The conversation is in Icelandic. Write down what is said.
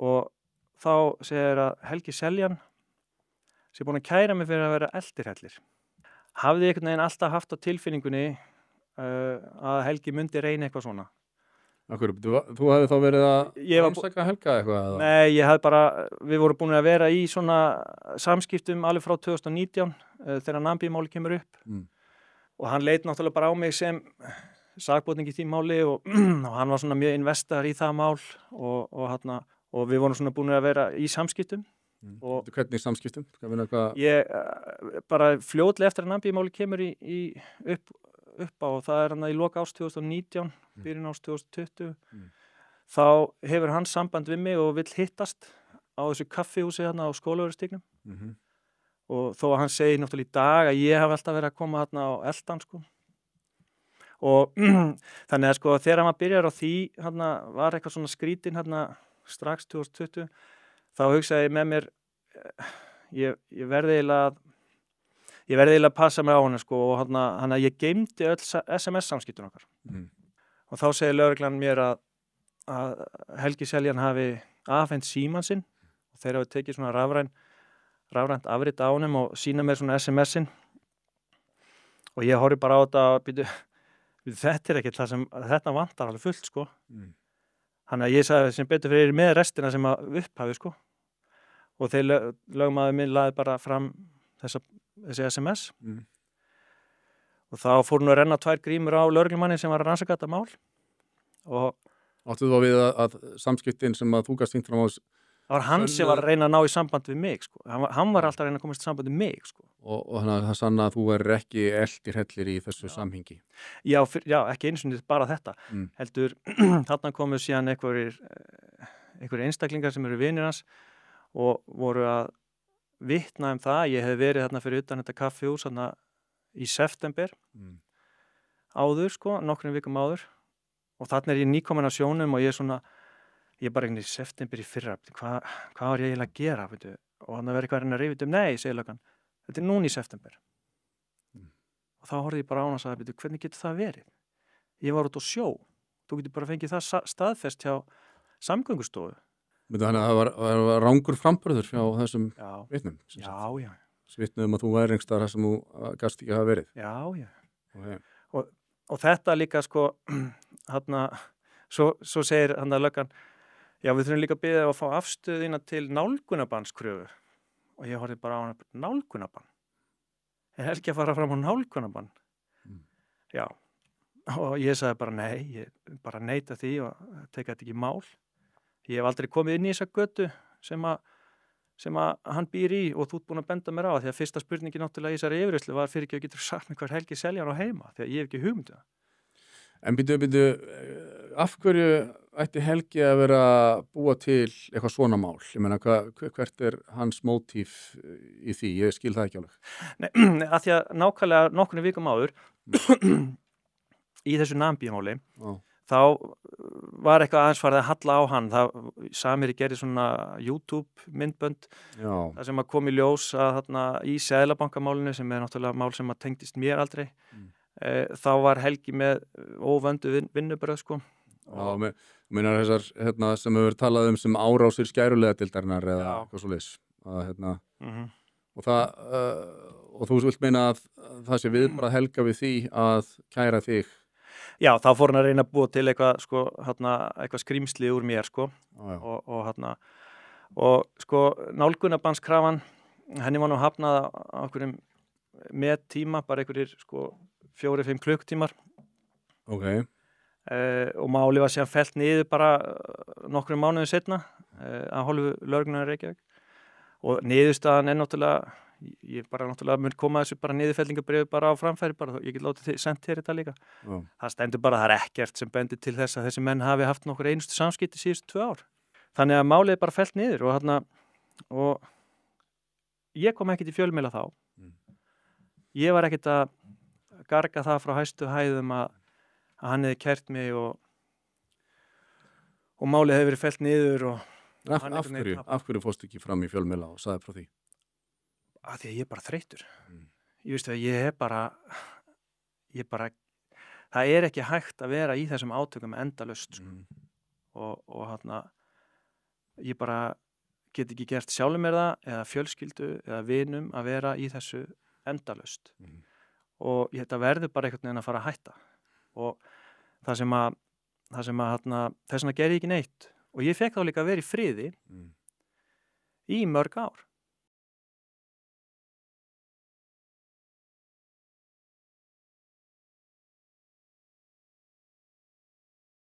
og þá segir að Helgi Seljan sé búin að kæra mig fyrir að vera eldirhellir. Hafði einhvern veginn alltaf haft á tilfinningunni að Helgi myndi reyna eitthvað svona. Þú hefði þá verið að rannsaka Helga eitthvað? Eða? Nei, við vorum búin að vera í svona samskiptum alveg frá 2019 þegar Namibíumáli kemur upp og hann leit náttúrulega bara á mig sem sakborning í því máli og hann var svona mjög investar í það mál og við vorum svona búin að vera í samskiptum. Og hvernig samskiptum? Ég bara fljótlega eftir að Namibíumáli kemur upp á og það hann í loka árs 2019, byrjun árs 2020 þá hefur hann samband við mig og vill hittast á þessu kaffihúsi á Skólavörðustígnum og þó að hann segir náttúrulega í dag að ég hef alltaf verið að koma á eldan sko og þannig að sko þegar maður byrjar á því var eitthvað svona skrítin strax 2020 þá hugsaði ég með mér ég verði eiginlega að passa mig á hann sko og hann að ég geymdi öll SMS-samskiptun okkar og þá segir lögreglan mér að Helgi Seljan hafi afhent símann sinn og þeir hafi tekið svona rafrænt afrit á honum og sína mér svona SMS-in og ég horfi bara á þetta og þetta ekkert það sem þetta vantar alveg fullt sko þannig að ég sagði sem betur fyrir með restina sem að upphafi sko og þeir lögmaður minn laði bara fram þessi SMS og þá fór nú að renna 2 grímur á lögreglumanni sem var að rannsaka þetta mál og áttu þá við að samskiptin sem að þú gast sýnt fram á það var hann sem var að reyna að ná í samband við mig sko. Hann var alltaf að reyna að komast í samband við mig sko. Og það sanna að þú er ekki eldirhellir í þessu samhengi. Já, ekki einu sinni bara þetta. Heldur, þarna komu síðan einhverjir einstaklingar sem eru vinir hans og voru að vitna það. Ég hef verið þarna fyrir utan þetta kaffihús þarna í september áður sko, nokkrum vikum áður og þarna ég nýkomin á sjónum og ég bara í september í fyrra, hvað var ég eiginlega að gera, veitu? Og hann að vera eitthvað að reyna nei, segir löggan, þetta núna í september. Og þá horfði ég bara á hann og sagði, hvernig getur það verið? Ég var út á sjó, þú getur bara fengið það staðfest hjá Samgöngustofu. Þannig að það var rangur framburður hjá þessum vitnum? Já. Vitnum að þú væri einhvers staðar sem þú gast ekki hafa verið? Já. Okay. Og þetta líka sko, svo segir hann að löggan, já, við þurfum líka að biðja að fá afstöðina til nálgunarbannskröfu. Og ég horfði bara á hann, nálgunarbann? Er Helgi að fara fram á nálgunarbann? Já. Og ég sagði bara nei, ég bara neita því og teka þetta ekki í mál. Ég hef aldrei komið inn í þessa götu sem að hann býr í og þú ert búin að benda mér á því að fyrsta spurningin náttúrulega í þessari yfirheyrslu var fyrir ekki að getur sagt mér hver Helgi Seljan á heima því að ég hef ekki hugmynd um það. En býtu, af hverju ætti Helgi að vera að búa til eitthvað svona mál? Ég meina, hvert er hans mótíf í því? Ég skil það ekki alveg. Nei, að því að nákvæmlega nokkrum vikum áður í þessu Namibíumáli þá var eitthvað aðeins farið að halla á hann. Samir gerði svona YouTube myndbönd það sem að kom í ljós að þarna í Seðlabankamálinu sem er náttúrulega mál sem að tengdist mér aldrei þá var Helgi með óvöndu vinnubröð sko. Já, meinar þessar sem hefur talað sem árásir skæruliðadeildarinnar eða eitthvað svoleiðis og þú vilt meina að það sé viðbragð Helga við því að kæra þig? Já, þá fór hann að reyna að búa til eitthvað sko, eitthvað skrýmsli úr mér sko. Og sko nálgunarbannskrafan henni var nú hafnað á einhverjum með tíma, bara einhverjir sko 4-5 klukktímar. Okay. Og máli var síðan fellt niður bara nokkrum mánuðum seinna að hálfu lögreglunar Reykjavík og niðurstaðan er náttúrulega ég bara náttúrulega mun koma þessu bara niðurfellingarbréfi bara á framfæri bara, ég get látið sent þér þetta líka það stendur bara, það er ekkert sem bendir til þess að þessi menn hafi haft nokkur einustu samskipti síðustu 2 ár þannig að málið er bara fellt niður og ég kom ekkert í fjölmiðla þá ég var ekkert að garga það frá hæstu hæðum að hann hefði kært mig og málið hefði verið fellt niður og Af hverju fórstu ekki fram í fjölmiðla og sagði frá því? Af því að ég er bara þreyttur. Ég veist að ég er bara það er ekki hægt að vera í þessum átökum endalaust sko. Og ég bara get ekki gert sjálfum mér það eða fjölskyldu eða vinum að vera í þessu endalaust og þetta verður bara einhvern veginn að fara að hætta og þess vegna gerði ég ekki neitt og ég fekk þá líka að vera í friði í mörg ár